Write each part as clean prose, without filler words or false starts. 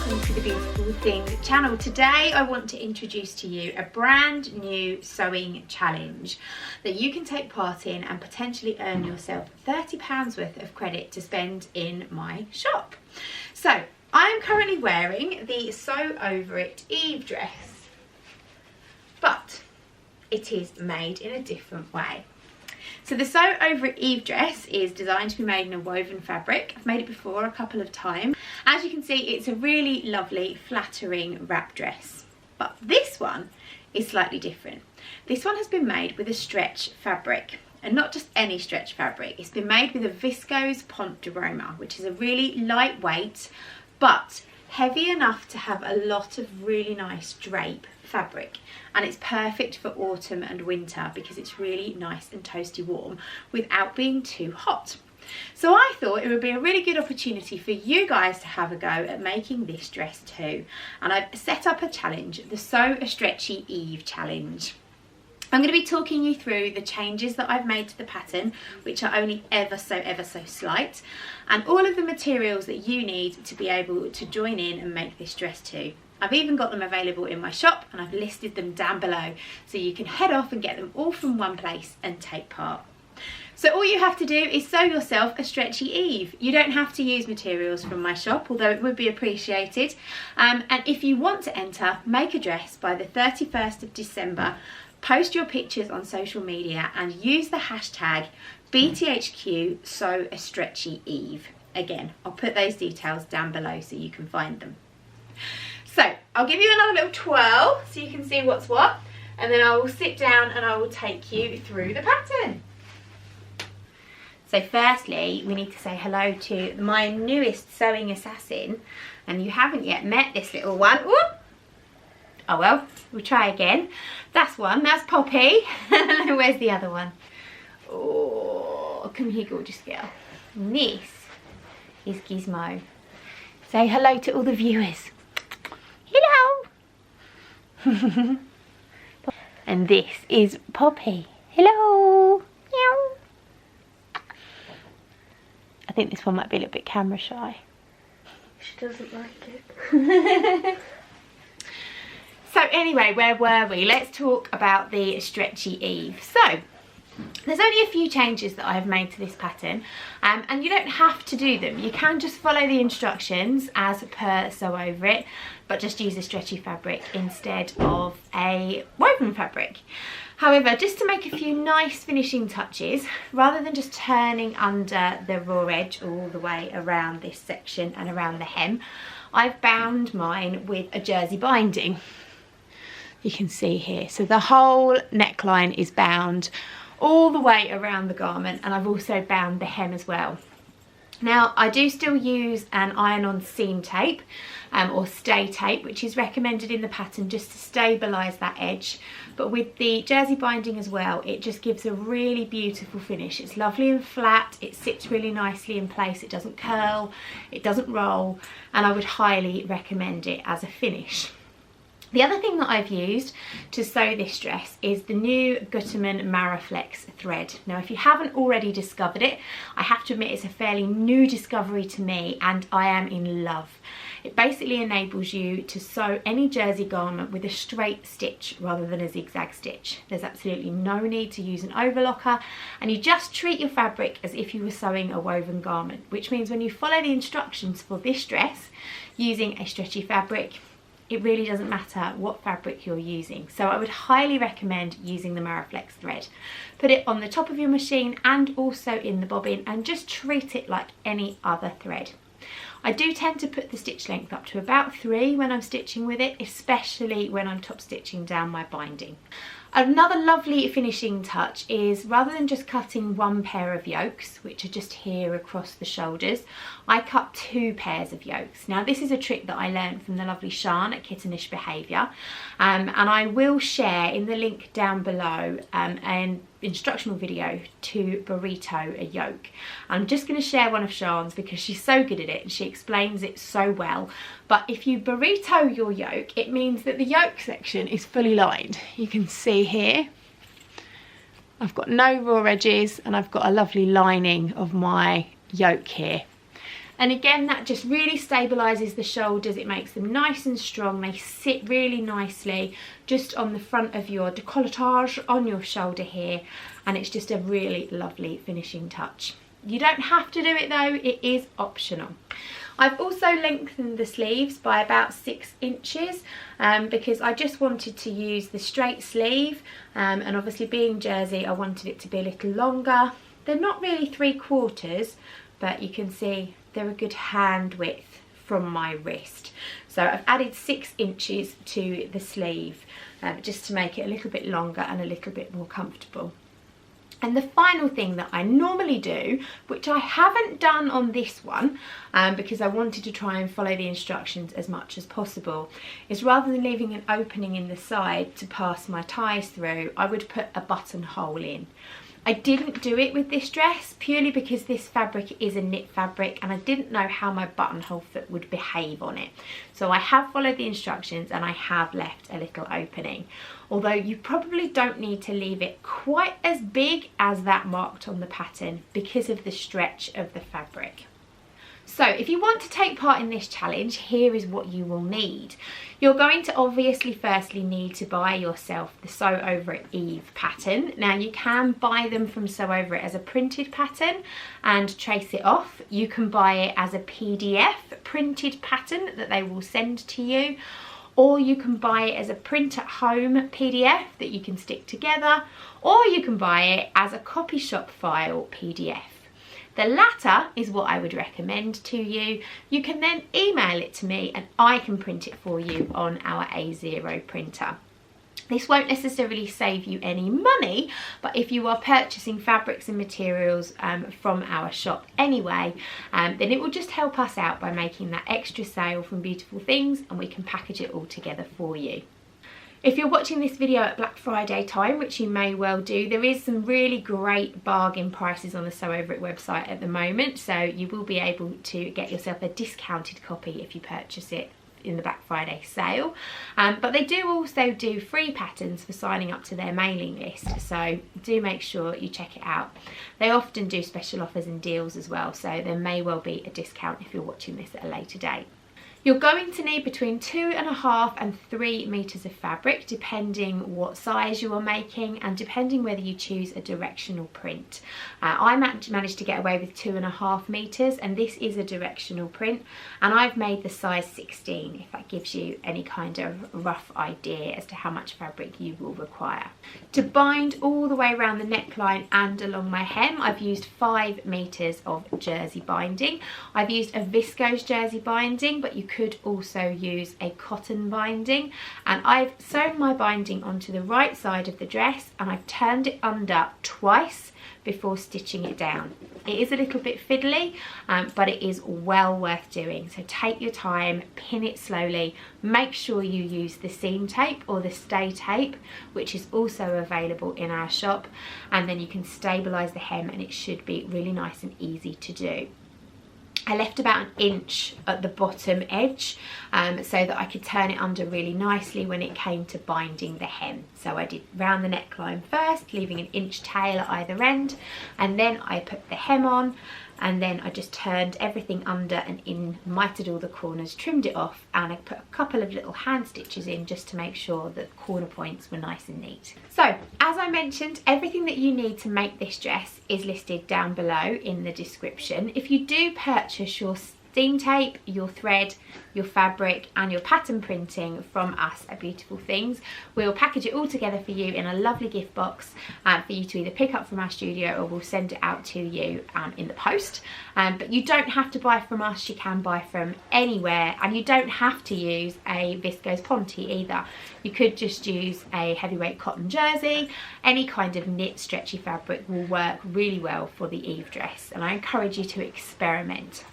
welcome to the Beautiful Things channel. Today I want to introduce to you a brand new sewing challenge that you can take part in and potentially earn yourself £30 worth of credit to spend in my shop. So I am currently wearing the Sew Over It Eve dress, but it is made in a different way. So the Sew Over It Eve dress is designed to be made in a woven fabric. I've made it before a couple of times. As you can see, it's a really lovely, flattering wrap dress. But this one is slightly different. This one has been made with a stretch fabric, and not just any stretch fabric. It's been made with a viscose Ponte de Roma, which is a really lightweight, but heavy enough to have a lot of really nice drape fabric, and it's perfect for autumn and winter because it's really nice and toasty warm without being too hot. So I thought it would be a really good opportunity for you guys to have a go at making this dress too, and I've set up a challenge, the Sew a Stretchy Eve challenge. I'm going to be talking you through the changes that I've made to the pattern, which are only ever so slight, and all of the materials that you need to be able to join in and make this dress too. I've even got them available in my shop, and I've listed them down below so you can head off and get them all from one place and take part. So all you have to do is sew yourself a stretchy Eve. You don't have to use materials from my shop, although it would be appreciated. And if you want to enter, make a dress by the 31st of December, post your pictures on social media and use the hashtag BTHQ Sew a Stretchy Eve. Again, I'll put those details down below so you can find them. So I'll give you another little twirl so you can see what's what, and then I will sit down and I will take you through the pattern. So firstly, we need to say hello to my newest sewing assassin, and you haven't yet met this little one. Whoop. Oh well, we'll try again. That's one, that's Poppy. Where's the other one? Oh, come here, gorgeous girl. And this is Gizmo. Say hello to all the viewers. Hello. And this is Poppy. Hello. Meow. I think this one might be a little bit camera shy. She doesn't like it. So anyway, where were we? Let's talk about the stretchy Eve. So there's only a few changes that I have made to this pattern, and you don't have to do them. You can just follow the instructions as per Sew Over It, but just use a stretchy fabric instead of a woven fabric. However, just to make a few nice finishing touches, rather than just turning under the raw edge all the way around this section and around the hem, I've bound mine with a jersey binding. You can see here, so the whole neckline is bound all the way around the garment, and I've also bound the hem as well. Now I do still use an iron-on seam tape or stay tape, which is recommended in the pattern just to stabilise that edge, but with the jersey binding as well, it just gives a really beautiful finish. It's lovely and flat, it sits really nicely in place, it doesn't curl, it doesn't roll, and I would highly recommend it as a finish. The other thing that I've used to sew this dress is the new Gutermann Maraflex thread. Now if you haven't already discovered it, I have to admit it's a fairly new discovery to me, and I am in love. It basically enables you to sew any jersey garment with a straight stitch rather than a zigzag stitch. There's absolutely no need to use an overlocker, and you just treat your fabric as if you were sewing a woven garment, which means when you follow the instructions for this dress using a stretchy fabric, it really doesn't matter what fabric you're using. So I would highly recommend using the Maraflex thread. Put it on the top of your machine and also in the bobbin, and just treat it like any other thread. I do tend to put the stitch length up to about 3 when I'm stitching with it, especially when I'm top stitching down my binding. Another lovely finishing touch is, rather than just cutting one pair of yokes, which are just here across the shoulders, I cut 2 pairs of yokes. Now this is a trick that I learned from the lovely Sian at Kittenish Behaviour, and I will share in the link down below an instructional video to burrito a yoke. I'm just going to share one of Sian's because she's so good at it and she explains it so well. But if you burrito your yoke, it means that the yoke section is fully lined. You can see here I've got no raw edges and I've got a lovely lining of my yoke here. And again, that just really stabilises the shoulders. It makes them nice and strong. They sit really nicely just on the front of your décolletage on your shoulder here. And it's just a really lovely finishing touch. You don't have to do it though, it is optional. I've also lengthened the sleeves by about 6 inches because I just wanted to use the straight sleeve and obviously being jersey I wanted it to be a little longer. They're not really 3/4, but you can see they're a good hand width from my wrist. So I've added 6 inches to the sleeve just to make it a little bit longer and a little bit more comfortable. And the final thing that I normally do, which I haven't done on this one because I wanted to try and follow the instructions as much as possible, is rather than leaving an opening in the side to pass my ties through, I would put a buttonhole in. I didn't do it with this dress purely because this fabric is a knit fabric and I didn't know how my buttonhole foot would behave on it. So I have followed the instructions and I have left a little opening. Although you probably don't need to leave it quite as big as that marked on the pattern because of the stretch of the fabric. So if you want to take part in this challenge, here is what you will need. You're going to obviously firstly need to buy yourself the Sew Over It Eve pattern. Now you can buy them from Sew Over It as a printed pattern and trace it off. You can buy it as a PDF printed pattern that they will send to you, or you can buy it as a print at home PDF that you can stick together, or you can buy it as a copy shop file PDF. The latter is what I would recommend to you. You can then email it to me and I can print it for you on our A0 printer. This won't necessarily save you any money, but if you are purchasing fabrics and materials from our shop anyway, then it will just help us out by making that extra sale from Beautiful Things and we can package it all together for you. If you're watching this video at Black Friday time, which you may well do, there is some really great bargain prices on the Sew Over It website at the moment, so you will be able to get yourself a discounted copy if you purchase it in the Black Friday sale. But they do also do free patterns for signing up to their mailing list, so do make sure you check it out. They often do special offers and deals as well, so there may well be a discount if you're watching this at a later date. You're going to need between 2.5 and 3 meters of fabric, depending what size you are making and depending whether you choose a directional print. I managed to get away with 2.5 meters, and this is a directional print, and I've made the size 16, if that gives you any kind of rough idea as to how much fabric you will require. To bind all the way around the neckline and along my hem, I've used 5 meters of jersey binding. I've used a viscose jersey binding, but you could also use a cotton binding, and I've sewn my binding onto the right side of the dress and I've turned it under twice before stitching it down. It is a little bit fiddly, but it is well worth doing. So take your time, pin it slowly, make sure you use the seam tape or the stay tape, which is also available in our shop, and then you can stabilise the hem and it should be really nice and easy to do. I left about 1 inch at the bottom edge so that I could turn it under really nicely when it came to binding the hem. So I did round the neckline first, leaving 1 inch tail at either end, and then I put the hem on, and then I just turned everything under and in, mitered all the corners, trimmed it off, and I put a couple of little hand stitches in just to make sure that the corner points were nice and neat. So as I mentioned, everything that you need to make this dress is listed down below in the description. If you do purchase your seam tape, your thread, your fabric and your pattern printing from us at Beautiful Things, we'll package it all together for you in a lovely gift box for you to either pick up from our studio or we'll send it out to you in the post. But you don't have to buy from us, you can buy from anywhere, and you don't have to use a viscose ponte either. You could just use a heavyweight cotton jersey. Any kind of knit stretchy fabric will work really well for the Eve dress, and I encourage you to experiment.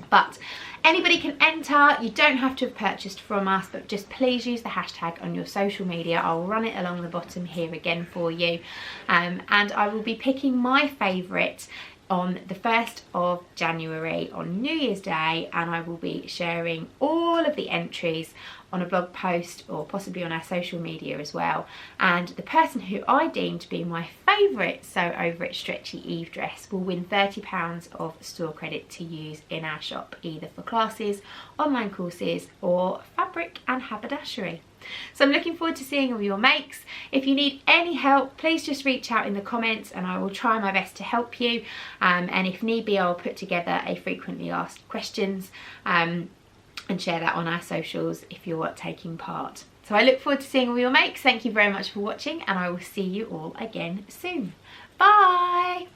But anybody can enter. You don't have to have purchased from us, but just please use the hashtag on your social media. I'll run it along the bottom here again for you, and I will be picking my favourite on the 1st of January on New Year's Day, and I will be sharing all of the entries on a blog post or possibly on our social media as well. And the person who I deem to be my favourite Sew Over It Stretchy Eve dress will win £30 of store credit to use in our shop, either for classes, online courses or fabric and haberdashery. So I'm looking forward to seeing all your makes. If you need any help, please just reach out in the comments and I will try my best to help you. And if need be, I'll put together a frequently asked questions and share that on our socials if you're taking part. So I look forward to seeing all your makes. Thank you very much for watching, and I will see you all again soon. Bye!